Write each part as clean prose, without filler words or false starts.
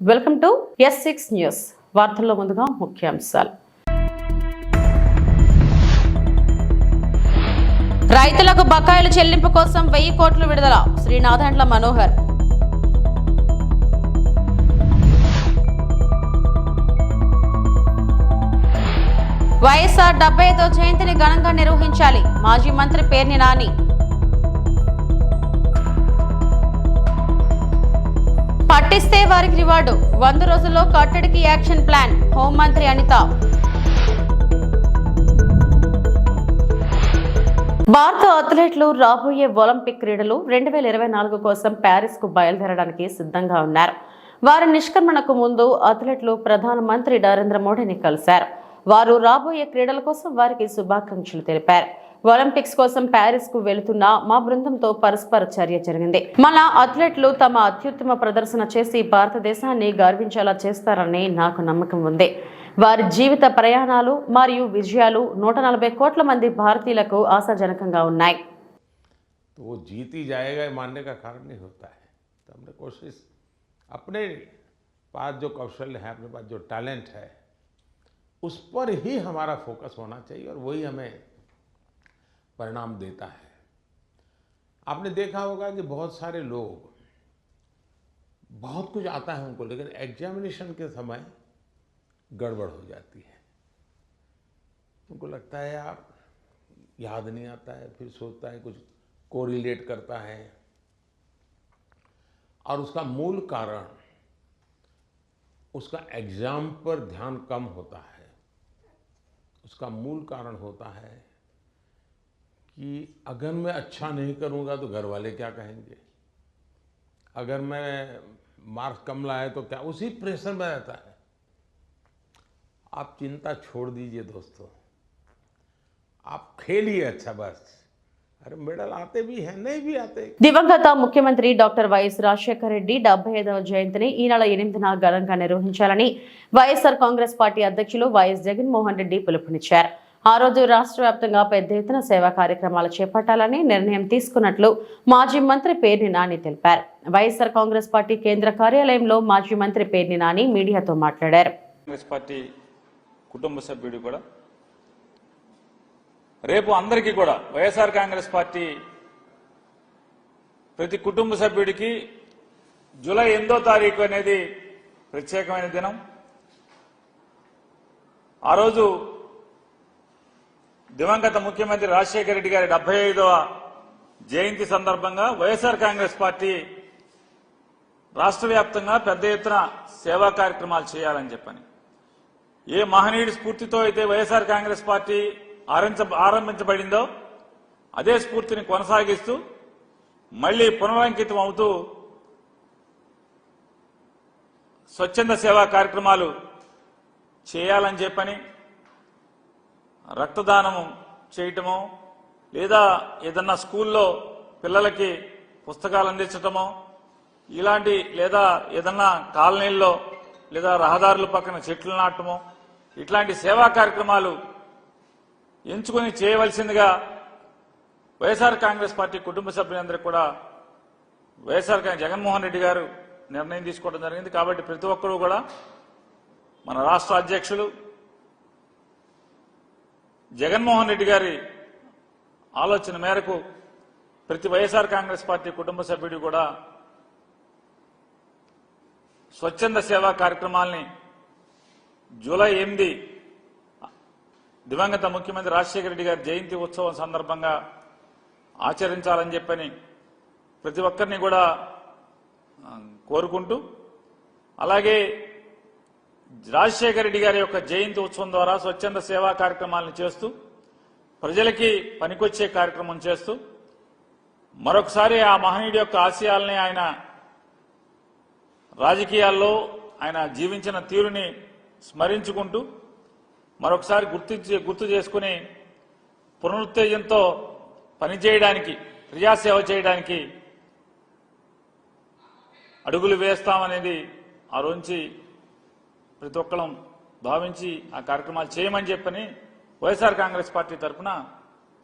Welcome to S6 news. వార్తల్లో ముందుగా ముఖ్యాంశాలు. రైతులకు బకాయిల చెల్లింపు కోసం 1000 కోట్లు విడుదల. శ్రీ నాదెండ్ల మనోహర్. వైఎస్ఆర్ 75వ జయంతిని ఘనంగా నిర్వహించాలి. మాజీ మంత్రి పేర్ని నాని. పట్టిస్తే వారికి రివార్డు. 100 రోజుల్లో కట్టడికి యాక్షన్ ప్లాన్. హోంమంత్రి అనిత. భారత అథ్లెట్లు రాబోయే ఒలింపిక్ క్రీడలు 2024 కోసం ప్యారిస్ కు బయలుదేరడానికి సిద్ధంగా ఉన్నారు. వారి నిష్క్రమణకు ముందు అథ్లెట్లు ప్రధానమంత్రి నరేంద్ర మోడీని కలిశారు. వారు రాబోయే క్రీడల కోసం వారికి శుభాకాంక్షలు తెలిపారు. ఒలింపిక్స్ కోసం ప్యారిస్ కు వెళుతున్న మా బృందంతో పరస్పర చర్య జరిగింది. మన అథ్లెట్లు తమ అత్యుత్తమ ప్రదర్శన చేసి భారతదేశాన్ని గర్వించేలా చేస్తారని నాకు నమ్మకం ఉంది. వారి జీవిత ప్రయాణాలు మరియు విజయాలు 140 కోట్ల మంది భారతీయులకు ఆశాజనకంగా ఉన్నాయి. तो वो जीत ही जाएगा मानने का कारण नहीं होता है. तो हमने कोशिश अपने पास जो कौशल्य है, अपने पास जो टैलेंट है, उस पर ही हमारा फोकस होना चाहिए और वही हमें परिणाम देता है. आपने देखा होगा कि बहुत सारे लोग बहुत कुछ आता है उनको, लेकिन एग्जामिनेशन के समय गड़बड़ हो जाती है. उनको लगता है यार याद नहीं आता है, फिर सोचता है कुछ कोरिलेट करता है, और उसका मूल कारण उसका एग्जाम पर ध्यान कम होता है. उसका मूल कारण होता है कि अगर मैं अच्छा नहीं करूंगा तो घर वाले क्या कहेंगे, अगर मैं मार्क्स कम लाए तो क्या, उसी प्रेशर में रहता है. आप चिंता छोड़ दीजिए दोस्तों, आप खेलिए अच्छा. बस अरे मेडल आते भी हैं, नहीं भी आते. దివంగత ముఖ్యమంత్రి డాక్టర్ వైఎస్ రాజశేఖర రెడ్డి 75వ జయంతిని ఈ నెల 8న ఘనంగా నిర్వహించాలని వైఎస్ఆర్ కాంగ్రెస్ పార్టీ అధ్యక్షులు వైఎస్ జగన్మోహన్ రెడ్డి పిలుపునిచ్చారు. ఆ రోజు రాష్ట్ర వ్యాప్తంగా పెద్ద ఎత్తున సేవా కార్యక్రమాలు చేపట్టాలని నిర్ణయం తీసుకున్నట్లు మాజీ మంత్రి పేర్ని నాని తెలిపారు. వైఎస్ఆర్ కాంగ్రెస్ పార్టీ కేంద్ర కార్యాలయంలో మాజీ మంత్రి పేర్ని నాని మీడియాతో మాట్లాడారు. కాంగ్రెస్ పార్టీ కుటుంబ సభ్యుడు కూడా రేపు అందరికీ కూడా వైఎస్ఆర్ కాంగ్రెస్ పార్టీ ప్రతి కుటుంబ సభ్యుడికి జూలై 8వ తారీఖు అనేది ప్రత్యేకమైన దినం. ఆ రోజు దివంగత ముఖ్యమంత్రి రాజశేఖర రెడ్డి గారి 75వ జయంతి సందర్భంగా వైఎస్ఆర్ కాంగ్రెస్ పార్టీ రాష్ట్ర వ్యాప్తంగా పెద్ద ఎత్తున సేవా కార్యక్రమాలు చేయాలని చెప్పని, ఏ మహనీయుడి స్ఫూర్తితో అయితే వైఎస్ఆర్ కాంగ్రెస్ పార్టీ ఆరంభించబడిందో అదే స్ఫూర్తిని కొనసాగిస్తూ మళ్లీ పునరంకితం అవుతూ స్వచ్ఛంద సేవా కార్యక్రమాలు చేయాలని చెప్పని, రక్తదానము చేయటమో లేదా ఏదన్నా స్కూల్లో పిల్లలకి పుస్తకాలు అందించటమో ఇలాంటి, లేదా ఏదన్నా కాలనీల్లో లేదా రహదారుల పక్కన చెట్లు నాటమో ఇట్లాంటి సేవా కార్యక్రమాలు ఎంచుకుని చేయవలసిందిగా వైఎస్ఆర్ కాంగ్రెస్ పార్టీ కుటుంబ సభ్యులందరికీ కూడా వైఎస్ఆర్ జగన్మోహన్ రెడ్డి గారు నిర్ణయం తీసుకోవడం జరిగింది. కాబట్టి ప్రతి ఒక్కరూ కూడా మన రాష్ట్ర అధ్యక్షులు జగన్మోహన్ రెడ్డి గారి ఆలోచన మేరకు ప్రతి వైఎస్ఆర్ కాంగ్రెస్ పార్టీ కుటుంబ సభ్యుడు కూడా స్వచ్ఛంద సేవా కార్యక్రమాల్ని జూలై 8 దివంగత ముఖ్యమంత్రి రాజశేఖర రెడ్డి గారి జయంతి ఉత్సవం సందర్భంగా ఆచరించాలని చెప్పని ప్రతి ఒక్కరిని కూడా కోరుకుంటూ, అలాగే రాజశేఖర రెడ్డి గారి యొక్క జయంతి ఉత్సవం ద్వారా స్వచ్ఛంద సేవా కార్యక్రమాలను చేస్తూ ప్రజలకి పనికొచ్చే కార్యక్రమం చేస్తూ మరొకసారి ఆ మహనీయుడి యొక్క ఆశయాల్ని, ఆయన రాజకీయాల్లో ఆయన జీవించిన తీరుని స్మరించుకుంటూ మరొకసారి గుర్తు చేసుకుని పునరుత్తేజంతో పనిచేయడానికి, ప్రజాసేవ చేయడానికి అడుగులు వేస్తామనేది ఆ రోజు ప్రతి ఒక్కరం భావించి ఆ కార్యక్రమాలు చేయమని చెప్పని వైఎస్ఆర్ కాంగ్రెస్ పార్టీ తరఫున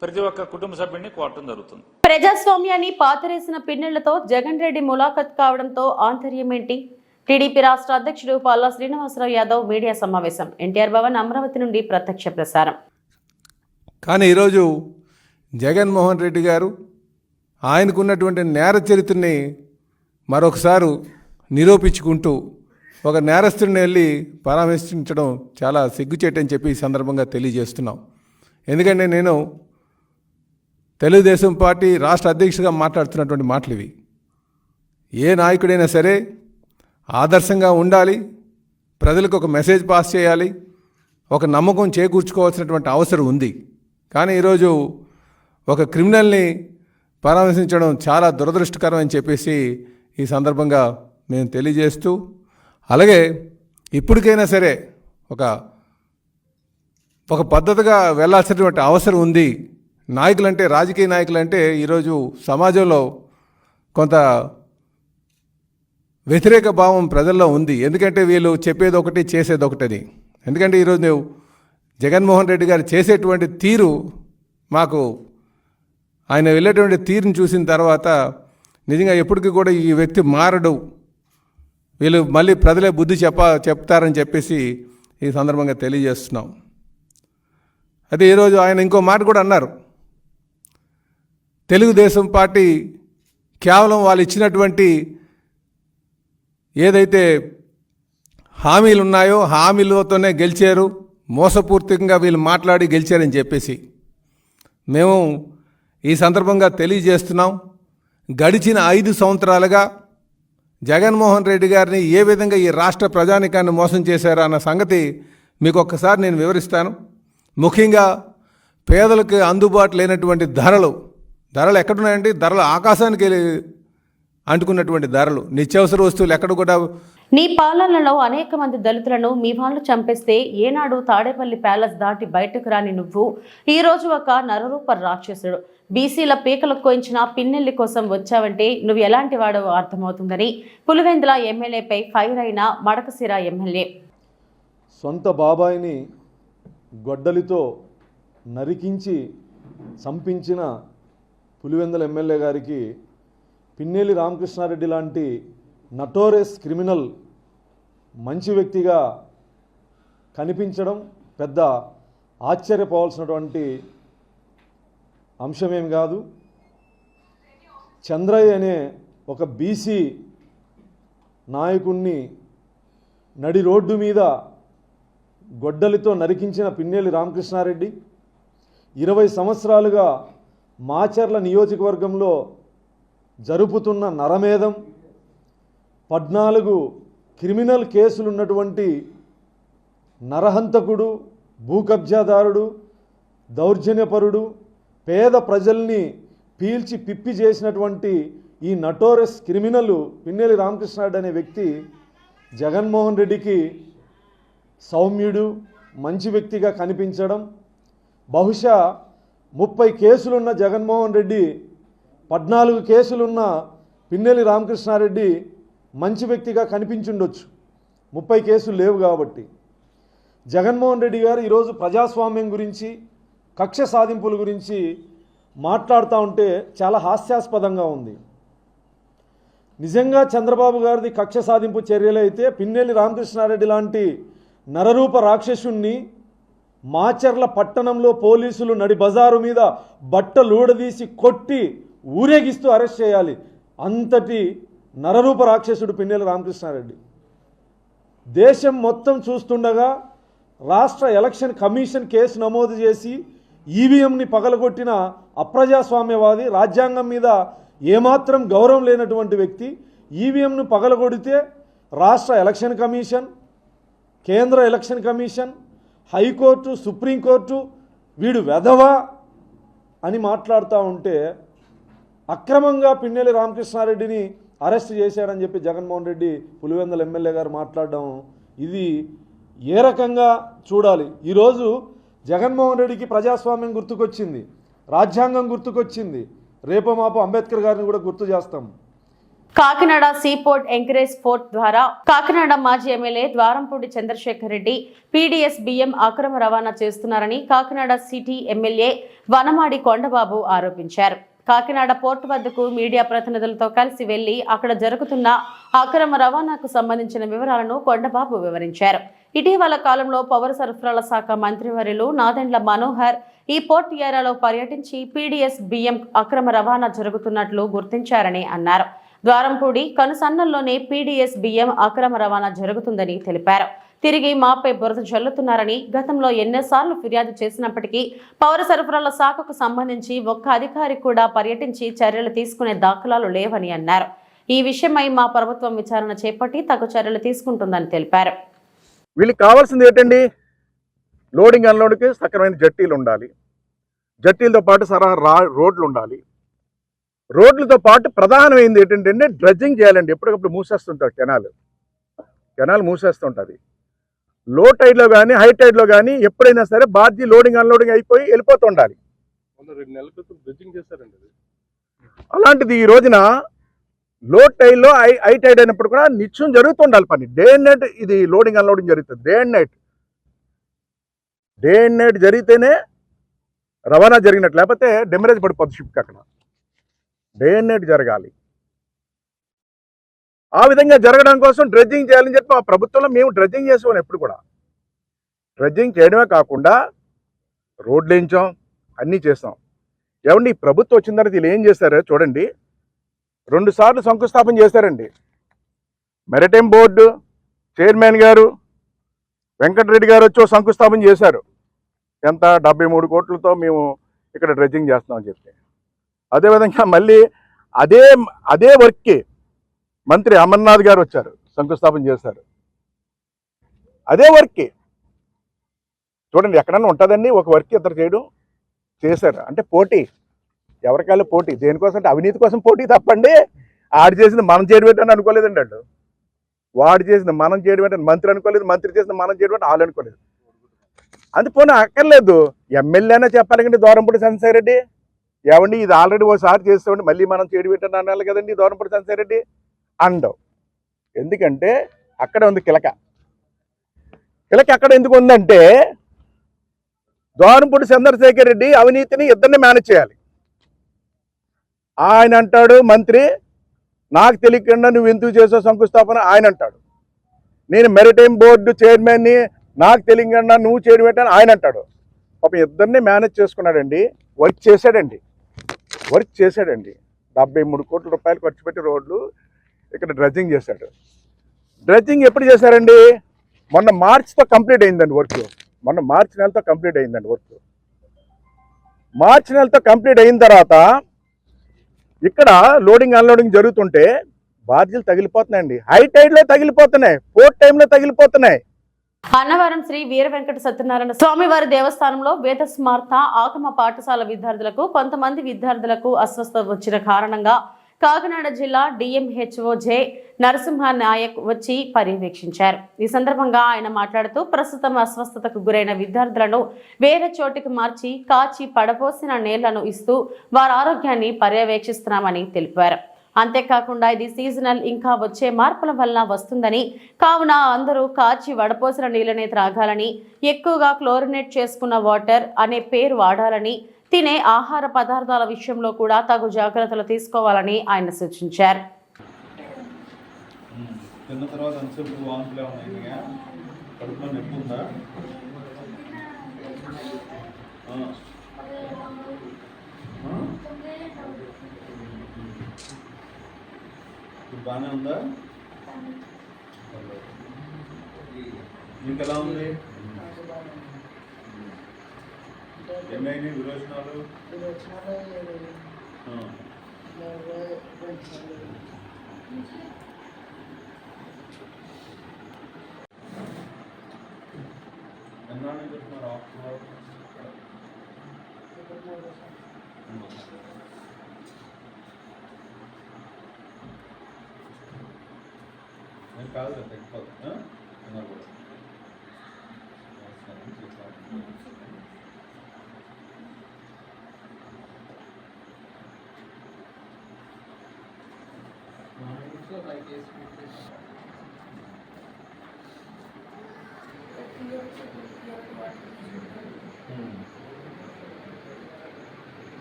ప్రతి ఒక్క కుటుంబ సభ్యుడిని కోరటం జరుగుతుంది. ప్రజాస్వామ్యాన్ని పాతరేసిన పిన్నెళ్లతో జగన్ రెడ్డి ములాఖత్ కావడంతో ఆంతర్యం ఏంటి? టీడీపీ రాష్ట్ర అధ్యక్షుడు పల్లా శ్రీనివాసరావు యాదవ్ మీడియా సమావేశం. ఎన్టీఆర్ భవన్ అమరావతి నుండి ప్రత్యక్ష ప్రసారం. కానీ ఈరోజు జగన్మోహన్ రెడ్డి గారు ఆయనకున్నటువంటి నేర చరిత్రని మరొకసారి నిరూపించుకుంటూ ఒక నేరస్తుడిని వెళ్ళి పరామర్శించడం చాలా సిగ్గుచేటని చెప్పి ఈ సందర్భంగా తెలియజేస్తున్నాం. ఎందుకంటే నేను తెలుగుదేశం పార్టీ రాష్ట్ర అధ్యక్షుడిగా మాట్లాడుతున్నటువంటి మాటలు ఇవి. ఏ నాయకుడైనా సరే ఆదర్శంగా ఉండాలి, ప్రజలకు ఒక మెసేజ్ పాస్ చేయాలి, ఒక నమ్మకం చేకూర్చుకోవాల్సినటువంటి అవసరం ఉంది. కానీ ఈరోజు ఒక క్రిమినల్ని పరామర్శించడం చాలా దురదృష్టకరం అని చెప్పేసి ఈ సందర్భంగా నేను తెలియజేస్తూ, అలాగే ఇప్పటికైనా సరే ఒక పద్ధతిగా వెళ్ళాల్సినటువంటి అవసరం ఉంది. నాయకులంటే, రాజకీయ నాయకులంటే ఈరోజు సమాజంలో కొంత వ్యతిరేక భావం ప్రజల్లో ఉంది. ఎందుకంటే వీళ్ళు చెప్పేది ఒకటి చేసేది ఒకటని. ఎందుకంటే ఈరోజు జగన్మోహన్ రెడ్డి గారు చేసేటువంటి తీరు, మాకు ఆయన వెళ్ళేటువంటి తీరుని చూసిన తర్వాత నిజంగా ఎప్పటికీ కూడా ఈ వ్యక్తి మారడు, వీళ్ళు మళ్ళీ ప్రజలే బుద్ధి చెప్తారని చెప్పేసి ఈ సందర్భంగా తెలియజేస్తున్నాం. అయితే ఈరోజు ఆయన ఇంకో మాట కూడా అన్నారు, తెలుగుదేశం పార్టీ కేవలం వాళ్ళు ఇచ్చినటువంటి ఏదైతే హామీలు ఉన్నాయో హామీలతోనే గెలిచారు, మోసపూర్తికంగా వీళ్ళు మాట్లాడి గెలిచారని చెప్పేసి మేము ఈ సందర్భంగా తెలియజేస్తున్నాం. గడిచిన 5 సంవత్సరాలుగా జగన్మోహన్ రెడ్డి గారిని ఏ విధంగా ఈ రాష్ట్ర ప్రజానికాన్ని మోసం చేశారో అన్న సంగతి మీకు ఒక్కసారి నేను వివరిస్తాను. ముఖ్యంగా పేదలకు అందుబాటు లేనటువంటి ధరలు ఎక్కడున్నాయండి? ధరలు ఆకాశానికి అంటుకున్నటువంటి ధరలు, నిత్యావసర వస్తువులు ఎక్కడ కూడా. నీ పాలనలో అనేక మంది దళితులను మీ వాళ్ళు చంపేస్తే ఏనాడు తాడేపల్లి ప్యాలెస్ దాటి బయటకు రాని నువ్వు ఈ రోజు ఒక నరరూప రాక్షసుడు, బీసీల పీకలు కోయించిన పిన్నెల్లి కోసం వచ్చావంటే నువ్వు ఎలాంటి వాడో అర్థమవుతుందని పులివెందుల ఎమ్మెల్యేపై ఫైర్ అయిన మడకశిర ఎమ్మెల్యే. సొంత బాబాయిని గొడ్డలితో నరికించి చంపించిన పులివెందుల ఎమ్మెల్యే గారికి పిన్నెల్లి రామకృష్ణారెడ్డి లాంటి నటోరియస్ క్రిమినల్ మంచి వ్యక్తిగా కనిపించడం పెద్ద ఆశ్చర్యపోవాల్సినటువంటి అంశమేం కాదు. చంద్రయ్య అనే ఒక బీసీ నాయకుణ్ణి నడి రోడ్డు మీద గొడ్డలితో నరికించిన పిన్నెల్లి రామకృష్ణారెడ్డి 20 సంవత్సరాలుగా మాచర్ల నియోజకవర్గంలో జరుపుతున్న నరమేధం, 14 క్రిమినల్ కేసులున్నటువంటి నరహంతకుడు, భూకబ్జాదారుడు, దౌర్జన్యపరుడు, పేద ప్రజల్ని పీల్చి పిప్పి చేసినటువంటి ఈ నటోరియస్ క్రిమినల్ పిన్నెల్లి రామకృష్ణారెడ్డి అనే వ్యక్తి జగన్మోహన్ రెడ్డికి సౌమ్యుడు, మంచి వ్యక్తిగా కనిపించడం, బహుశా 30 కేసులున్న జగన్మోహన్ రెడ్డి 14 కేసులున్న పిన్నెల్లి రామకృష్ణారెడ్డి మంచి వ్యక్తిగా కనిపించుండొచ్చు. 30 కేసులు లేవు కాబట్టి. జగన్మోహన్ రెడ్డి గారు ఈరోజు ప్రజాస్వామ్యం గురించి, కక్ష సాధింపుల గురించి మాట్లాడుతూ ఉంటే చాలా హాస్యాస్పదంగా ఉంది. నిజంగా చంద్రబాబు గారిది కక్ష సాధింపు చర్యలైతే పిన్నెల్లి రామకృష్ణారెడ్డి లాంటి నరరూప రాక్షసుణ్ణి మాచర్ల పట్టణంలో పోలీసులు నడి బజారు మీద బట్టలూడదీసి కొట్టి ఊరేగిస్తూ అరెస్ట్ చేయాలి. అంతటి నరరూప రాక్షసుడు పిన్నెల్లి రామకృష్ణారెడ్డి. దేశం మొత్తం చూస్తుండగా రాష్ట్ర ఎలక్షన్ కమిషన్ కేసు నమోదు చేసి ఈవీఎంని పగలగొట్టిన అప్రజాస్వామ్యవాది, రాజ్యాంగం మీద ఏమాత్రం గౌరవం లేనటువంటి వ్యక్తి ఈవీఎంను పగలగొడితే రాష్ట్ర ఎలక్షన్ కమిషన్, కేంద్ర ఎలక్షన్ కమిషన్, హైకోర్టు, సుప్రీంకోర్టు వీడు వెధవా అని మాట్లాడుతూ ఉంటే అక్రమంగా పిన్నెల్లి రామకృష్ణారెడ్డిని అరెస్ట్ చేశాడని చెప్పి జగన్మోహన్ రెడ్డి పులివెందుల ఎమ్మెల్యే గారు మాట్లాడడం, ఇది ఏ రకంగా చూడాలి? ఈరోజు జగన్మోహన్ రెడ్డికి ప్రజాస్వామ్యం గుర్తుకొచ్చింది, రాజ్యాంగం గుర్తుకొచ్చింది, రేపో మాపో అంబేద్కర్ గారిని కూడా గుర్తు చేస్తాం. కాకినాడ సీపోర్ట్ ఎంకరేజ్ పోర్ట్ ద్వారా కాకినాడ మాజీ ఎమ్మెల్యే ద్వారంపూడి చంద్రశేఖర్ రెడ్డి పీడీఎస్ బియ్యం అక్రమ రవాణా చేస్తున్నారని కాకినాడ సిటీ ఎమ్మెల్యే వనమాడి కొండబాబు ఆరోపించారు. కాకినాడ పోర్టు వద్దకు మీడియా ప్రతినిధులతో కలిసి వెళ్లి అక్కడ జరుగుతున్న అక్రమ రవాణాకు సంబంధించిన వివరాలను కొండబాబు వివరించారు. ఇటీవల కాలంలో పౌర సరఫరాల శాఖ మంత్రివర్యులు నాదెండ్ల మనోహర్ ఈ పోర్టు ఏరియాలో పర్యటించి పీడీఎస్ బియ్యం అక్రమ రవాణా జరుగుతున్నట్లు గుర్తించారని అన్నారు. ద్వారంపూడి కనుసన్నల్లోనే పీడీఎస్ బియ్యం అక్రమ రవాణా జరుగుతుందని తెలిపారు. తిరిగి మాపై బురద జల్లుతున్నారని, గతంలో ఎన్నోసార్లు ఫిర్యాదు చేసినప్పటికీ పౌర సరఫరాల శాఖకు సంబంధించి ఒక్క అధికారి కూడా పర్యటించి చర్యలు తీసుకునే దాఖలాలు లేవని అన్నారు. ఈ విషయమై మా ప్రభుత్వం విచారణ చేపట్టి తగు చర్యలు తీసుకుంటుందని తెలిపారు. వీళ్ళకి కావాల్సింది ఏంటండి? లోడింగ్ అన్లోడ్కి సక్రమైన జట్టీలు ఉండాలి, జట్టీలతో పాటు రోడ్లు ఉండాలి, రోడ్లతో పాటు ప్రధానమైంది ఏంటంటే డ్రెడ్జింగ్ చేయాలండి. ఎప్పటికప్పుడు మూసేస్తుంటారు కెనాల్ మూసేస్తుంటుంది. లో టైడ్లో కానీ హై టైడ్లో కానీ ఎప్పుడైనా సరే బాధ్య లోడింగ్ అన్లోడింగ్ అయిపోయి వెళ్ళిపోతూ ఉండాలి. 2 నెలల క్రితం బ్రిడ్జింగ్ చేశారండి. అలాంటిది ఈ రోజున లో టైడ్లో హై టైడ్ అయినప్పుడు కూడా నిత్యం జరుగుతుండాలి పని. డే అండ్ నైట్ ఇది లోడింగ్ అన్లోడింగ్ జరుగుతుంది. డే అండ్ నైట్ జరిగితేనే రవాణా జరిగినట్టు, లేకపోతే డెమరేజ్ పడిపోతుంది షిప్కి. అక్కడ డే అండ్ నైట్ జరగాలి. ఆ విధంగా జరగడం కోసం డ్రెడ్జింగ్ చేయాలని చెప్పి మా ప్రభుత్వంలో మేము డ్రెడ్జింగ్ చేసాం. ఎప్పుడు కూడా డ్రెడ్జింగ్ చేయడమే కాకుండా రోడ్లు వేయించాం, అన్నీ చేస్తాం. ఏమండి, ఈ ప్రభుత్వం వచ్చిన తర్వాత వీళ్ళు ఏం చేశారో చూడండి. 2 సార్లు శంకుస్థాపన చేశారండి. మెరిటైమ్ బోర్డు చైర్మన్ గారు వెంకటరెడ్డి గారు వచ్చి శంకుస్థాపన చేశారు. ఎంత 73 కోట్లతో మేము ఇక్కడ డ్రెడ్జింగ్ చేస్తామని చెప్పి. అదేవిధంగా మళ్ళీ అదే వర్క్కి మంత్రి అమర్నాథ్ గారు వచ్చారు, శంకుస్థాపన చేశారు. అదే వర్క్కి చూడండి, ఎక్కడన్నా ఉంటుందండి ఒక వర్క్ ఇద్దరు చేయడం. చేశారు అంటే పోటీ, ఎవరికాళ్ళు పోటీ. దేనికోసం అంటే అవినీతి కోసం పోటీ తప్పండి. ఆడు చేసింది మనం చేయడం ఏంటని అనుకోలేదండి. అటు వాడు చేసింది మనం చేయడం ఏంటని మంత్రి అనుకోలేదు, మంత్రి చేసింది మనం చేయడం అంటే వాళ్ళు అనుకోలేదు. అందుపోనీ అక్కర్లేదు, ఎమ్మెల్యేనే చెప్పాలి కండి. దూరంపూడి చంద్రశేఖర్ రెడ్డి ఏమండి ఇది ఆల్రెడీ ఓసారి చేస్తామండి, మళ్ళీ మనం చేయడం ఏంటని అనాలి కదండి దూరంపూడి చంద్రశేఖర్ రెడ్డి అండవు. ఎందుకంటే అక్కడ ఉంది కిలక అక్కడ ఎందుకు ఉందంటే దూరంపూడి చంద్రశేఖర్ రెడ్డి అవినీతిని ఇద్దరిని మేనేజ్ చేయాలి. ఆయన అంటాడు మంత్రి, నాకు తెలియకుండా నువ్వు ఎందుకు చేసావు శంకుస్థాపన ఆయన అంటాడు. నేను మెరిటైమ్ బోర్డు చైర్మన్ని, నాకు తెలియకుండా నువ్వు చేయడం ఏంటని ఆయన అంటాడు. పాపం ఇద్దరిని మేనేజ్ చేసుకున్నాడండి. వర్క్ చేశాడండి. 73 కోట్ల రూపాయలు ఖర్చు పెట్టి రోడ్లు ఇక్కడ డ్రెడ్జింగ్ చేశాడు. డ్రెడ్జింగ్ ఎప్పుడు చేశారండి? మొన్న మార్చితో కంప్లీట్ అయిందండి వర్క్. మార్చి నెలతో కంప్లీట్ అయిందండి వర్క్. మార్చి నెలతో కంప్లీట్ అయిన తర్వాత ఇక్కడ లోడింగ్ అన్లోడింగ్ జరుగుతుంటే బాధ్యతలు తగిలిపోతున్నాయండి. హై టైడ్లో తగిలిపోతున్నాయి, పోర్ట్ టైంలో తగిలిపోతున్నాయి. అన్నవరం శ్రీ వీర వెంకట సత్యనారాయణ స్వామివారి దేవస్థానంలో వేద స్మార్త ఆగమ పాఠశాల విద్యార్థులకు కొంతమంది విద్యార్థులకు అస్వస్థత వచ్చిన కారణంగా కాకినాడ జిల్లా డిఎంహెచ్ఓ జె నరసింహ నాయక్ వచ్చి పర్యవేక్షించారు. ఈ సందర్భంగా ఆయన మాట్లాడుతూ ప్రస్తుతం అస్వస్థతకు గురైన విద్యార్థులను వేరే చోటికి మార్చి కాచి పడపోసిన నీళ్లను ఇస్తూ వారి ఆరోగ్యాన్ని పర్యవేక్షిస్తున్నామని తెలిపారు. అంతేకాకుండా ఇది సీజనల్, ఇంకా వచ్చే మార్పుల వల్ల వస్తుందని, కావున అందరూ కాచి వడపోసిన నీళ్ళనే త్రాగాలని, ఎక్కువగా క్లోరినేట్ చేసుకున్న వాటర్ అనే పేరు వాడాలని, తినే ఆహార పదార్థాల విషయంలో కూడా తగు జాగ్రత్తలు తీసుకోవాలని ఆయన సూచించారు. బాగానే ఉందా? ఇంకెలా ఉంది? ఎన్నైనా విరోచనాలు? ఎన్నాళ్ళు చెప్తున్నారు ఆఫ్టర్? నేను కాదు కదా తగ్గిపోతుంది అన్నా కూడా.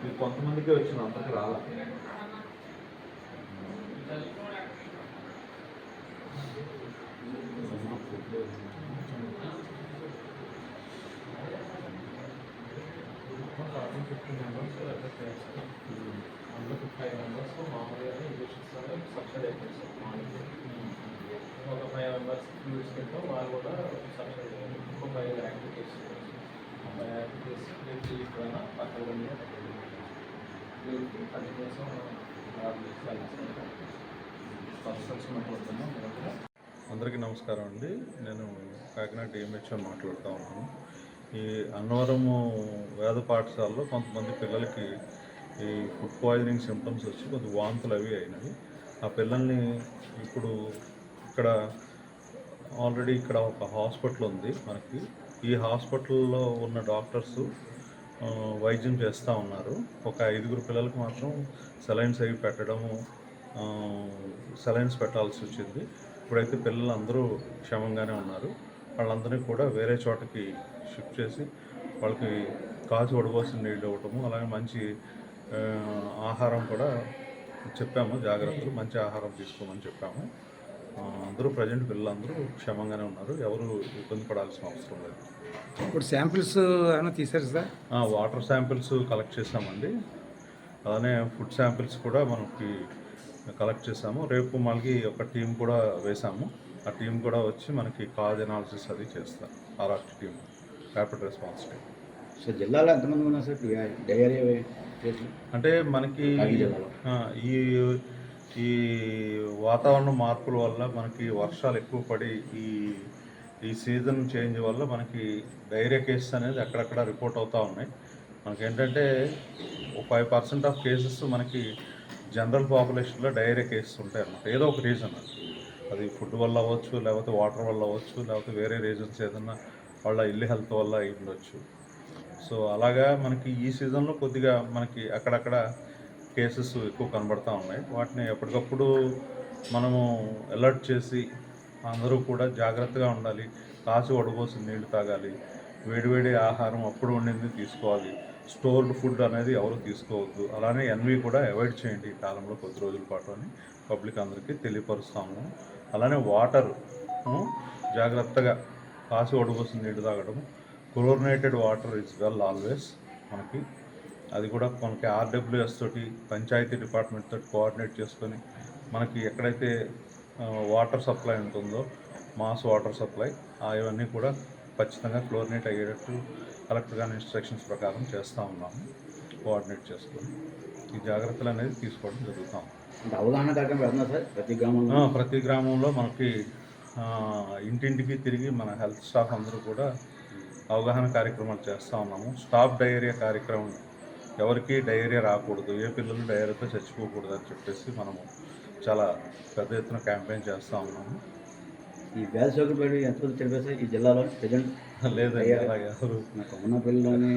మీరు కొంతమందికి వచ్చిన అందరికి రాలా. అందులో 5 మెంబర్స్ మామూలుగా ఇంజెక్షన్స్ సబ్సిడీ అయిపోయింది సార్. ఒక 5 మెంబర్స్ ఫ్లూయిడ్స్ పెట్టాం, వాళ్ళు కూడా సబ్సిడీ ఇంకో 5 యాక్టివిటీస్ 5 యాక్టివిటీస్ ఇక్కడ పక్కన వీళ్ళకి కంటిన్యూస్గా పర్సన్స్ మాట్లాడుతున్నాం. అందరికీ నమస్కారం అండి. నేను కాకినాడ డిఎంహెచ్ఓ మాట్లాడుతూ ఉన్నాను. ఈ అన్నవరము వేద పాఠశాలలో కొంతమంది పిల్లలకి ఈ ఫుడ్ పాయిజనింగ్ సిమ్టమ్స్ వచ్చి కొంత వాంతులు అవి అయినాయి. ఆ పిల్లల్ని ఇప్పుడు ఇక్కడ ఆల్రెడీ ఇక్కడ ఒక హాస్పిటల్ ఉంది మనకి. ఈ హాస్పిటల్లో ఉన్న డాక్టర్స్ వైద్యం చేస్తూ ఉన్నారు. ఒక 5 పిల్లలకు మాత్రం సెలైన్స్ అవి పెట్టడము, సెలైన్స్ పెట్టాల్సి వచ్చింది. ఇప్పుడైతే పిల్లలు అందరూ క్షేమంగానే ఉన్నారు. వాళ్ళందరినీ కూడా వేరే చోటకి షిఫ్ట్ చేసి వాళ్ళకి కాచి వడబోసిన నీళ్ళు ఇవ్వటము, అలాగే మంచి ఆహారం కూడా చెప్పాము. జాగ్రత్తలు, మంచి ఆహారం తీసుకోమని చెప్పాము. అందరూ ప్రజెంట్ పిల్లలందరూ క్షేమంగానే ఉన్నారు. ఎవరు ఇబ్బంది పడాల్సిన అవసరం లేదు. ఇప్పుడు శాంపిల్స్ ఏమైనా తీశారు సార్? వాటర్ శాంపిల్స్ కలెక్ట్ చేసామండి. అలానే ఫుడ్ శాంపిల్స్ కూడా మనకి కలెక్ట్ చేసాము. రేపు మనకి ఒక టీం కూడా వేసాము. ఆ టీం కూడా వచ్చి మనకి కాజ్ అనాలిసిస్ అది చేస్తారు. RRT team, rapid response team. Sir జిల్లాలో ఎంతమంది ఉన్నారు సార్ డయేరియా కేసులు? అంటే మనకి ఈ వాతావరణ మార్పుల వల్ల మనకి వర్షాలు ఎక్కువ పడి ఈ సీజన్ చేంజ్ వల్ల మనకి డయేరియా కేసెస్ అనేది అక్కడక్కడ రిపోర్ట్ అవుతూ ఉన్నాయి. మనకి ఏంటంటే 5% ఆఫ్ కేసెస్ మనకి జనరల్ పాపులేషన్లో డయేరియా కేసెస్ ఉంటాయి అన్నమాట. ఏదో ఒక రీజన్, అది ఫుడ్ వల్ల అవ్వచ్చు, లేకపోతే వాటర్ వల్ల అవ్వచ్చు, లేకపోతే వేరే రీజన్స్ ఏదన్నా వాళ్ళ ఇల్లు హెల్త్ వల్ల అయి ఉండొచ్చు. సో అలాగా మనకి ఈ సీజన్లో కొద్దిగా మనకి అక్కడక్కడ కేసెస్ ఎక్కువ కనబడుతూ ఉన్నాయి. వాటిని ఎప్పటికప్పుడు మనము అలర్ట్ చేసి అందరూ కూడా జాగ్రత్తగా ఉండాలి. కాచి వడబోసిన నీళ్లు తాగాలి, వేడివేడి ఆహారం అప్పుడు వండింది తీసుకోవాలి, స్టోర్డ్ ఫుడ్ అనేది ఎవరు తీసుకోవద్దు. అలానే ఎన్వి కూడా అవాయిడ్ చేయండి ఈ కాలంలో కొద్ది రోజుల పాటు అని పబ్లిక్ అందరికీ తెలియపరుస్తాము. అలానే వాటర్ జాగ్రత్తగా కాచి వడబోసిన నీళ్లు తాగడం, chlorinated water is well always. మనకి అది కూడా మనకి ఆర్డబ్ల్యూఎస్ తోటి, పంచాయతీ డిపార్ట్మెంట్ తోటి కోఆర్డినేట్ చేసుకొని మనకి ఎక్కడైతే వాటర్ సప్లై ఉంటుందో, మాస్ వాటర్ సప్లై, అవన్నీ కూడా ఖచ్చితంగా క్లోరినేట్ అయ్యేటట్టు కలెక్టర్ గారి ఇన్స్ట్రక్షన్స్ ప్రకారం చేస్తూ ఉన్నాము. కోఆర్డినేట్ చేసుకొని ఈ జాగ్రత్తలు అనేది తీసుకోవడం జరుగుతాం. అవగాహన కార్యక్రమం పెడుతున్నా సార్ ప్రతి గ్రామంలో మనకి ఇంటింటికి తిరిగి మన హెల్త్ స్టాఫ్ అందరూ కూడా అవగాహన కార్యక్రమాలు చేస్తూ ఉన్నాము. స్టాప్ డయేరియా కార్యక్రమం, ఎవరికి డయేరియా రాకూడదు, ఏ పిల్లలు డయేరియాతో చచ్చిపోకూడదు అని చెప్పేసి మనము చాలా పెద్ద ఎత్తున క్యాంపెయిన్ చేస్తూ ఉన్నాము. ఈ వ్యాధి సోకిపోయి ఎంతమంది తెలిపేసి ఈ జిల్లాలో ప్రజెంట్ లేదండి, అలాగే ఎవరు ఉన్న పిల్లలని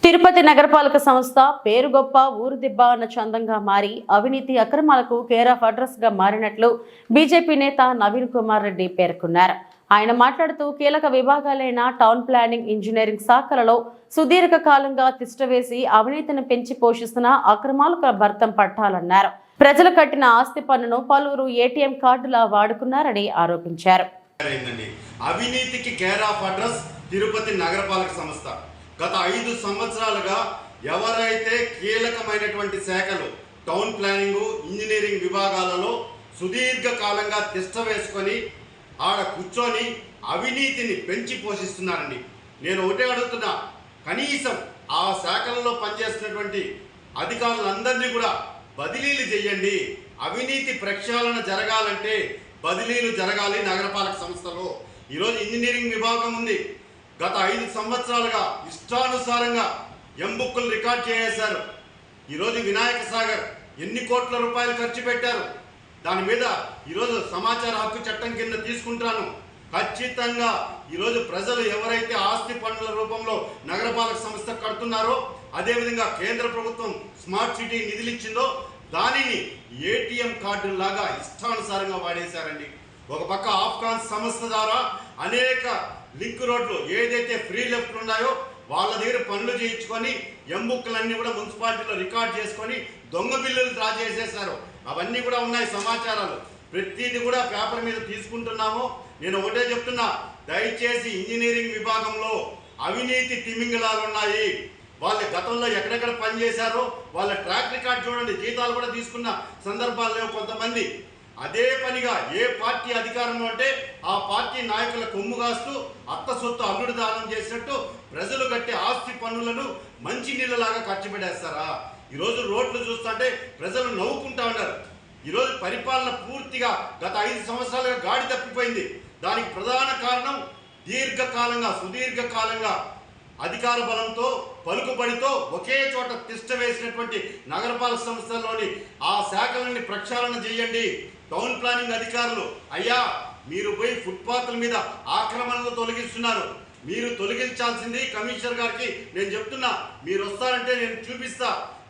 తిరుపతి నగరపాలక సంస్థ పేరు గొప్ప ఊరు దిబ్బ అన్న చందంగా మారి అవినీతి అక్రమాలకు కేర్ ఆఫ్ అడ్రస్ గా మారినట్లు బీజేపీ నేత నవీన్ కుమార్ రెడ్డి పేర్కొన్నారు. ఆయన మాట్లాడుతూ కీలక విభాగాలైన టౌన్ ప్లానింగ్, ఇంజనీరింగ్ శాఖలలో సుదీర్ఘ కాలంగా తిష్టవేసి అవినీతిని పెంచి పోషిస్తున్న అక్రమాలకు భర్తం పట్టాలన్నారు. ప్రజలు కట్టిన ఆస్తి పన్నును పలువురు ఏటీఎం కార్డులా వాడుకున్నారని ఆరోపించారు. అవినీతికి కేర్ ఆఫ్ అడ్రస్ తిరుపతి నగరపాలక సంస్థ. గత 5 సంవత్సరాలుగా ఎవరైతే కీలకమైనటువంటి శాఖలు టౌన్ ప్లానింగ్, ఇంజనీరింగ్ విభాగాలలో సుదీర్ఘ కాలంగా తిష్ట వేసుకొని ఆడ కూర్చొని అవినీతిని పెంచి పోషిస్తున్నారండి. నేను ఒకటే అడుగుతున్నా, కనీసం ఆ శాఖలలో పనిచేస్తున్నటువంటి అధికారులందరినీ కూడా బదిలీలు చేయండి. అవినీతి ప్రక్షాళన జరగాలంటే బదిలీలు జరగాలి నగరపాలక సంస్థలో. ఈరోజు ఇంజనీరింగ్ విభాగం ఉంది. గత 5 సంవత్సరాలుగా ఇష్టానుసారంగా ఎంబుక్కులు రికార్డ్ చేసేశారు. ఈరోజు వినాయక సాగర్ ఎన్ని కోట్ల రూపాయలు ఖర్చు పెట్టారు. దాని మీద ఈరోజు సమాచార హక్కు చట్టం కింద తీసుకుంటాను. ఖచ్చితంగా ఈరోజు ప్రజలు ఎవరైతే ఆస్తి పన్నుల రూపంలో నగరపాలక సంస్థ కడుతున్నారో, అదేవిధంగా కేంద్ర ప్రభుత్వం స్మార్ట్ సిటీ నిధులు ఇచ్చిందో దానిని ఏటీఎం కార్డులాగా ఇష్టానుసారంగా వాడేశారండి. ఒక పక్క ఆఫ్ఘాన్ సంస్థ ద్వారా అనేక లింక్ రోడ్లు ఏదైతే ఫ్రీ లెఫ్ట్లు ఉన్నాయో వాళ్ళ దగ్గర పనులు చేయించుకొని ఎంబుక్కులన్నీ కూడా మున్సిపాలిటీలో రికార్డ్ చేసుకొని దొంగ బిల్లులు డ్రా చేసేశారు. అవన్నీ కూడా ఉన్నాయి సమాచారాలు. ప్రతిదీ కూడా పేపర్ మీద తీసుకుంటున్నాము. నేను ఒకటే చెప్తున్నా, దయచేసి ఇంజనీరింగ్ విభాగంలో అవినీతి తిమింగలాలు ఉన్నాయి. వాళ్ళ గతంలో ఎక్కడెక్కడ పనిచేశారో వాళ్ళ ట్రాక్ రికార్డ్ చూడండి. జీతాలు కూడా తీసుకున్న సందర్భాలు లేవు కొంతమంది. అదే పనిగా ఏ పార్టీ అధికారంలో అంటే ఆ పార్టీ నాయకుల కొమ్ము కాస్తూ అత్త సొత్తు అల్లుడు దానం చేసినట్టు ప్రజలు కట్టే ఆస్తి పన్నులను మంచి నీళ్ళలాగా ఖర్చు పెట్టేస్తారా? ఈరోజు రోడ్లు చూస్తుంటే ప్రజలు నవ్వుకుంటా ఉన్నారు. ఈరోజు పరిపాలన పూర్తిగా గత 5 సంవత్సరాలుగా గాడి తప్పిపోయింది. దానికి ప్రధాన కారణం సుదీర్ఘకాలంగా అధికార బలంతో పలుకుబడితో ఒకే చోట తిష్ట వేసినటువంటి నగరపాలక సంస్థల్లోని ఆ శాఖలని ప్రక్షాళన చేయండి. టౌన్ ప్లానింగ్ అధికారులు, అయ్యా మీరు పోయి ఫుట్పాత్ల మీద ఆక్రమణలు తొలగిస్తున్నారు. మీరు తొలగించాల్సింది కమిషనర్ గారికి నేను చెప్తున్నా. మీరు వస్తారంటే నేను చూపిస్తా.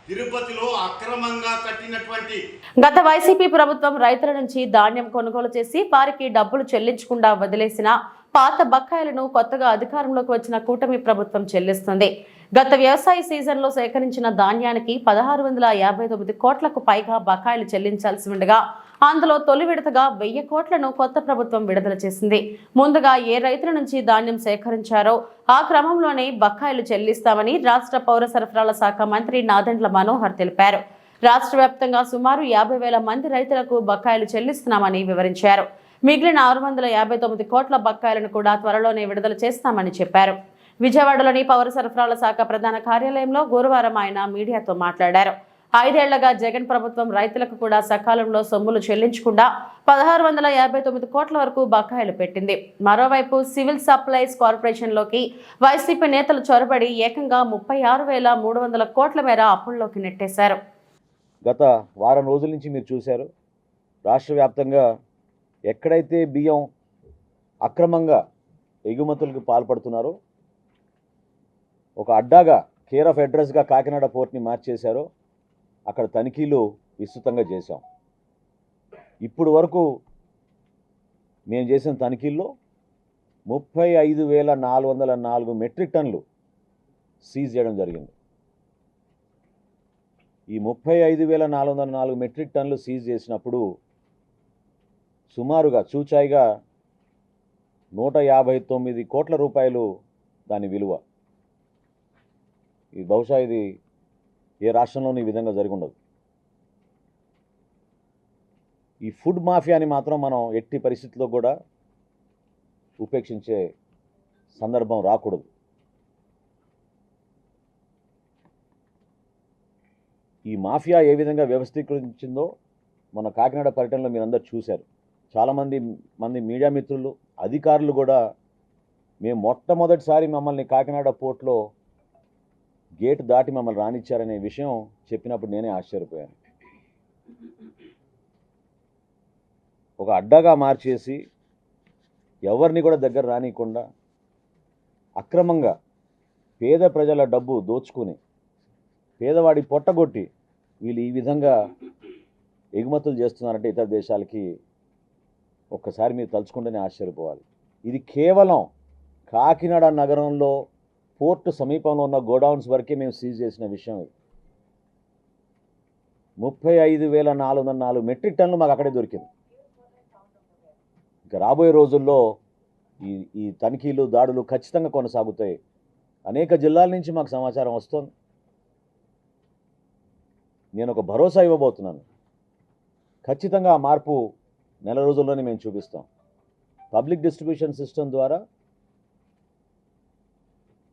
తిరుపతిలో అక్రమంగా కట్టినటువంటి గత వైసీపీ ప్రభుత్వం రైతుల నుంచి ధాన్యం కొనుగోలు చేసి వారికి డబ్బులు చెల్లించకుండా వదిలేసిన పాత బకాయిలను కొత్తగా అధికారంలోకి వచ్చిన కూటమి ప్రభుత్వం చెల్లిస్తుంది. గత వ్యవసాయ సీజన్లో సేకరించిన ధాన్యానికి 1659 కోట్లకు పైగా బకాయిలు చెల్లించాల్సి ఉండగా అందులో తొలి విడతగా 1000 కోట్లను కొత్త ప్రభుత్వం విడుదల చేసింది. ముందుగా ఏ రైతుల నుంచి ధాన్యం సేకరించారో ఆ క్రమంలోనే బకాయిలు చెల్లిస్తామని రాష్ట్ర పౌర సరఫరాల శాఖ మంత్రి నాదెండ్ల మనోహర్ తెలిపారు. రాష్ట్ర వ్యాప్తంగా సుమారు 50,000 మంది రైతులకు బకాయిలు చెల్లిస్తున్నామని వివరించారు. మిగిలిన 659 కోట్ల బకాయిలను కూడా త్వరలోనే విడుదల చేస్తామని చెప్పారు. విజయవాడలోని పౌర సరఫరాల శాఖ ప్రధాన కార్యాలయంలో గురువారం ఆయన మీడియాతో మాట్లాడారు. 5 ఏళ్లుగా జగన్ ప్రభుత్వం రైతులకు కూడా సకాలంలో సొమ్ములు చెల్లించకుండా 1659 కోట్ల వరకు బకాయిలు పెట్టింది. మరోవైపు సివిల్ సప్లైస్ కార్పొరేషన్లోకి వైసీపీ నేతలు చొరబడి ఏకంగా 36,300 కోట్ల మేర అప్పుల్లోకి నెట్టేశారు. గత వారం రోజుల నుంచి మీరు చూశారు, రాష్ట్ర వ్యాప్తంగా ఎక్కడైతే బియ్యం అక్రమంగా ఎగుమతులకు పాల్పడుతున్నారో, ఒక అడ్డాగా కేర్ ఆఫ్ అడ్రస్గా కాకినాడ పోర్ట్ని మార్చేశారో అక్కడ తనిఖీలు విస్తృతంగా చేశాం. ఇప్పుడు వరకు మేము చేసిన తనిఖీల్లో 35,404 మెట్రిక్ టన్నులు సీజ్ చేయడం జరిగింది. ఈ 35,404 మెట్రిక్ టన్నులు సీజ్ చేసినప్పుడు సుమారుగా చూచాయిగా 159 కోట్ల రూపాయలు దాని విలువ. ఇది బహుశా ఇది ఏ రాష్ట్రంలోనూ ఈ విధంగా జరిగి ఉండదు. ఈ ఫుడ్ మాఫియాని మాత్రం మనం ఎట్టి పరిస్థితుల్లో కూడా ఉపేక్షించే సందర్భం రాకూడదు. ఈ మాఫియా ఏ విధంగా వ్యవస్థీకరించిందో మన కాకినాడ పర్యటనలో మీరందరూ చూశారు. చాలామంది మీడియా మిత్రులు, అధికారులు కూడా మేము మొట్టమొదటిసారి మమ్మల్ని కాకినాడ పోర్ట్లో గేట్ దాటి మమ్మల్ని రానిచ్చారనే విషయం చెప్పినప్పుడు నేనే ఆశ్చర్యపోయాను. ఒక అడ్డాగా మార్చేసి ఎవరిని కూడా దగ్గర రానియకుండా అక్రమంగా పేద ప్రజల డబ్బు దోచుకుని పేదవాడి పొట్టగొట్టి వీళ్ళు ఈ విధంగా ఎగుమతులు చేస్తున్నారంటే ఇతర దేశాలకి ఒక్కసారి మీరు తలుచుకుంటేనే ఆశ్చర్యపోవాలి. ఇది కేవలం కాకినాడ నగరంలో పోర్టు సమీపంలో ఉన్న గోడౌన్స్ వరకే మేము సీజ్ చేసిన విషయం. ఇది 35,404 మెట్రిక్ టన్నులు మాకు అక్కడే దొరికింది. ఇక రాబోయే రోజుల్లో ఈ తనిఖీలు, దాడులు ఖచ్చితంగా కొనసాగుతాయి. అనేక జిల్లాల నుంచి మాకు సమాచారం వస్తుంది. నేను ఒక భరోసా ఇవ్వబోతున్నాను. ఖచ్చితంగా ఆ మార్పు నెల రోజుల్లోనే మేము చూపిస్తాం. పబ్లిక్ డిస్ట్రిబ్యూషన్ సిస్టమ్ ద్వారా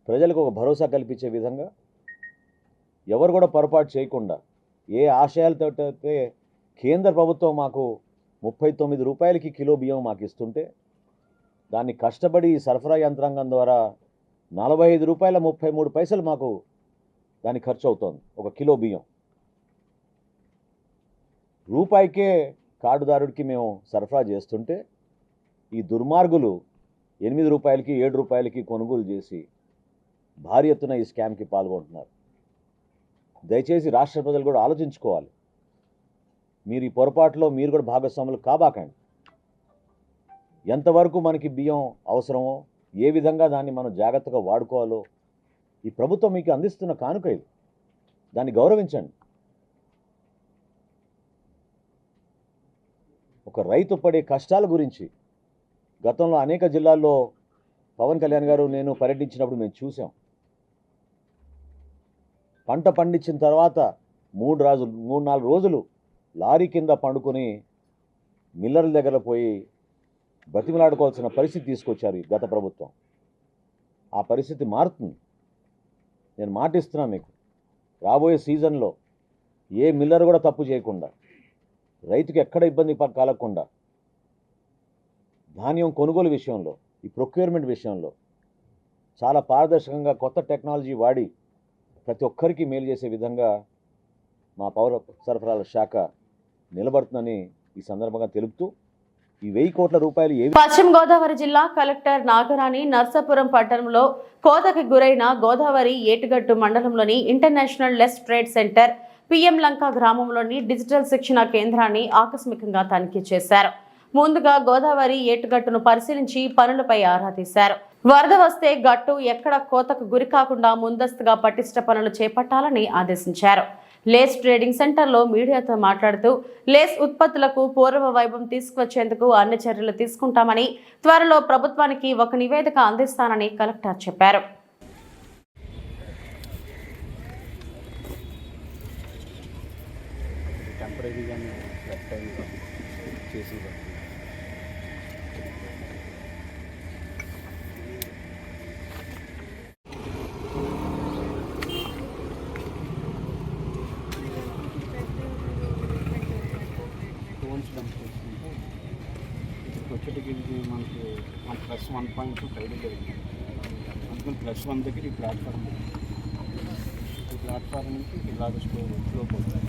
ప్రజలకు ఒక భరోసా కల్పించే విధంగా ఎవరు కూడా పొరపాటు చేయకుండా ఏ ఆశయాలతో అయితే కేంద్ర ప్రభుత్వం మాకు 39 రూపాయలకి కిలో బియ్యం మాకు ఇస్తుంటే దాన్ని కష్టపడి సరఫరా యంత్రాంగం ద్వారా 45 రూపాయల 33 పైసలు మాకు దాని ఖర్చు అవుతోంది ఒక కిలో బియ్యం. రూపాయికే కార్డుదారుడికి మేము సరఫరా చేస్తుంటే ఈ దుర్మార్గులు 8 రూపాయలకి 7 రూపాయలకి కొనుగోలు చేసి భారీ ఎత్తున ఈ స్కామ్కి పాల్గొంటున్నారు. దయచేసి రాష్ట్ర ప్రజలు కూడా ఆలోచించుకోవాలి. మీరు ఈ పొరపాటులో మీరు కూడా భాగస్వాములు కాబాకండి. ఎంతవరకు మనకి బియ్యం అవసరమో, ఏ విధంగా దాన్ని మనం జాగ్రత్తగా వాడుకోవాలో ఈ ప్రభుత్వం మీకు అందిస్తున్న కానుక ఇది. దాన్ని గౌరవించండి. ఒక రైతు పడే కష్టాల గురించి గతంలో అనేక జిల్లాల్లో పవన్ కళ్యాణ్ గారు నేను పర్యటించినప్పుడు మేము చూసాం. పంట పండించిన తర్వాత 3-4 రోజులు లారీ కింద పండుకొని మిల్లర్ల దగ్గర పోయి బతిమలాడుకోవాల్సిన పరిస్థితి తీసుకొచ్చారు గత ప్రభుత్వం. ఆ పరిస్థితి మారుతుంది. నేను మాటిస్తున్నాను మీకు, రాబోయే సీజన్లో ఏ మిల్లర్ కూడా తప్పు చేయకుండా, రైతుకు ఎక్కడ ఇబ్బంది కలగకుండా, ధాన్యం కొనుగోలు విషయంలో, ఈ ప్రొక్యూర్మెంట్ విషయంలో చాలా పారదర్శకంగా కొత్త టెక్నాలజీ వాడి ప్రతి ఒక్కరికి మేలు చేసే విధంగా మా పౌర సరఫరాల శాఖ నిలబడుతుందని ఈ సందర్భంగా తెలుపుతూ, ఈ 1000 కోట్ల రూపాయలు పశ్చిమ గోదావరి జిల్లా కలెక్టర్ నాగరాణి నర్సాపురం పట్టణంలో కోతకి గురైన గోదావరి ఏటుగట్టు మండలంలోని international less trade center PM Lanka గ్రామంలోని డిజిటల్ శిక్షణ కేంద్రాన్ని ఆకస్మికంగా తనిఖీ చేశారు. ముందుగా గోదావరి ఏటుగట్టును పరిశీలించి పనులపై ఆరా తీశారు. వరద వస్తే గట్టు ఎక్కడ కోతకు గురి కాకుండా ముందస్తుగా పటిష్ట పనులు చేపట్టాలని ఆదేశించారు. లేస్ ట్రేడింగ్ సెంటర్లో మీడియాతో మాట్లాడుతూ లేస్ ఉత్పత్తులకు పూర్వ వైభవం తీసుకువచ్చేందుకు అన్ని చర్యలు తీసుకుంటామని, త్వరలో ప్రభుత్వానికి ఒక నివేదిక అందిస్తానని కలెక్టర్ చెప్పారు. వచ్చేటికి మనకి +1.2 ట్రైడింగ్ జరిగింది. అందుకని +1 దగ్గర ఈ ప్లాట్ఫామ్ నుంచి ఇలాగ స్లో పోతుంది.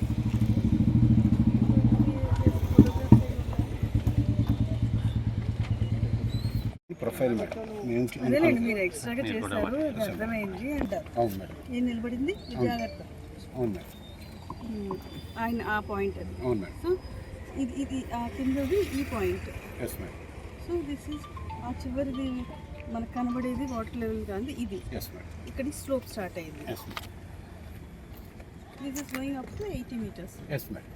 ప్రొఫైల్ మేడం మీరు ఎక్స్ట్రాగా చేస్తారు, అర్థమైంది అంటారు. అవును మేడం. ఏం నిలబడింది జాగ్రత్త. అవును మేడం. ఆయన ఆ పాయింట్ అది. అవును మేడం. సో ఇది ఆ కిందది ఈ point. Yes madam. So this is ఆ చివరిది మనకు కనబడేది వాటర్ లెవెల్ కాదు ఇది. Yes madam. ఇక్కడ స్లోప్ స్టార్ట్ అయింది. Yes madam. This is going up to 80 meters. Yes madam.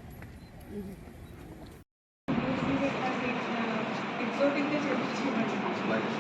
Exotic గా చేయించుకోండి.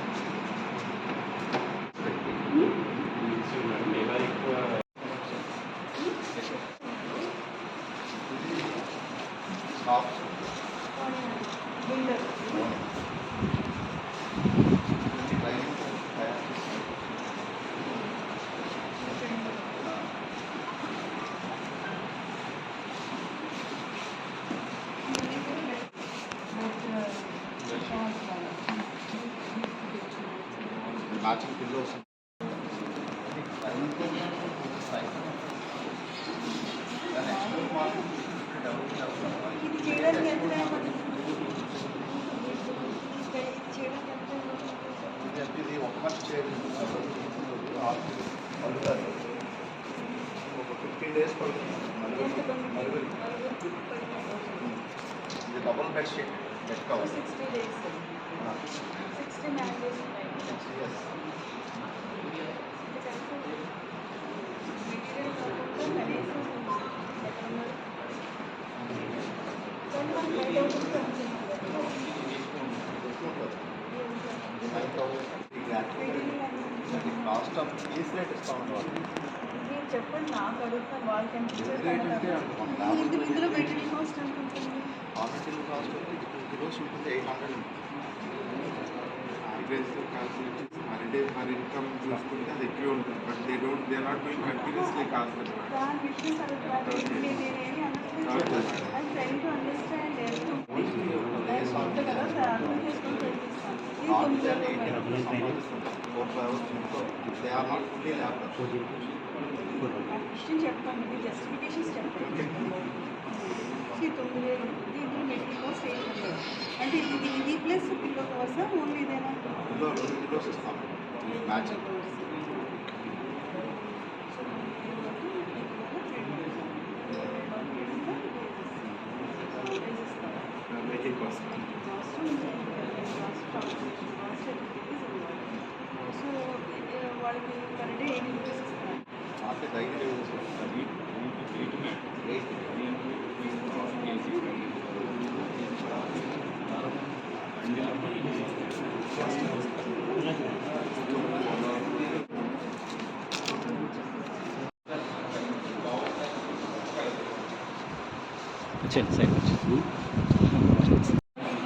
Double bed sheet bed cover 60 days 69 days cost of piece rate ఇస్తా ఉంటారు. మీరు చెప్పండి, నాకు అడుగుతాను వాళ్ళకి ఇందులో మెటీరియల్ కాస్ట్ ఎంత ఉంటుంది? మెటీరియల్ కాస్ట్ 2 kilos ఉంటుంది, 800 మరి ఇన్కమ్ చూసుకుంటే అది ఎక్కువ ఉంటుంది. But they are not doing continuously cost. దాని విషయం నేనేమి అనట్లేదు. ఐ ట్రై టు అండర్స్టాండ్ సొంత కదా అర్థం చేసుకొని ప్రయత్నిస్తాను. విషయం చెప్పండి, మీ జస్టిఫికేషన్స్ చెప్పండి. 9,000 దీంట్లో మెటీరియల్ కాస్ట్ 800 అంటే ఇది ప్లస్ పిల్లో కాస్టా ఓన్లీ ఇదేనా? సో వాళ్ళకి పర్ డే 80 rupees ఇస్తున్నారు.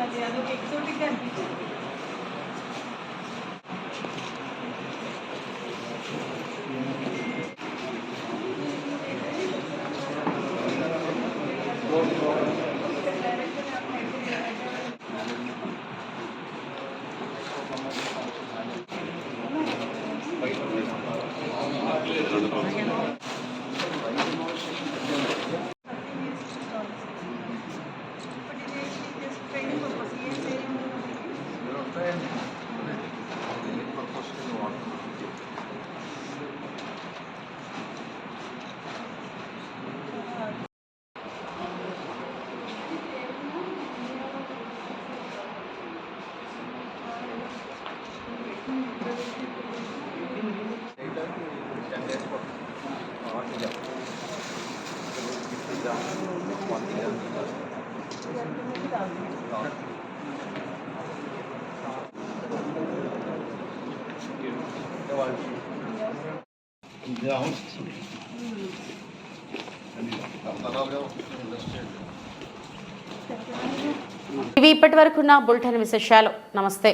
అది అదొక ఎక్సోటిక్గా అనిపించింది. ఇవి ఇప్పటి వరకున్న బులెటిన్ విశేషాలు. నమస్తే.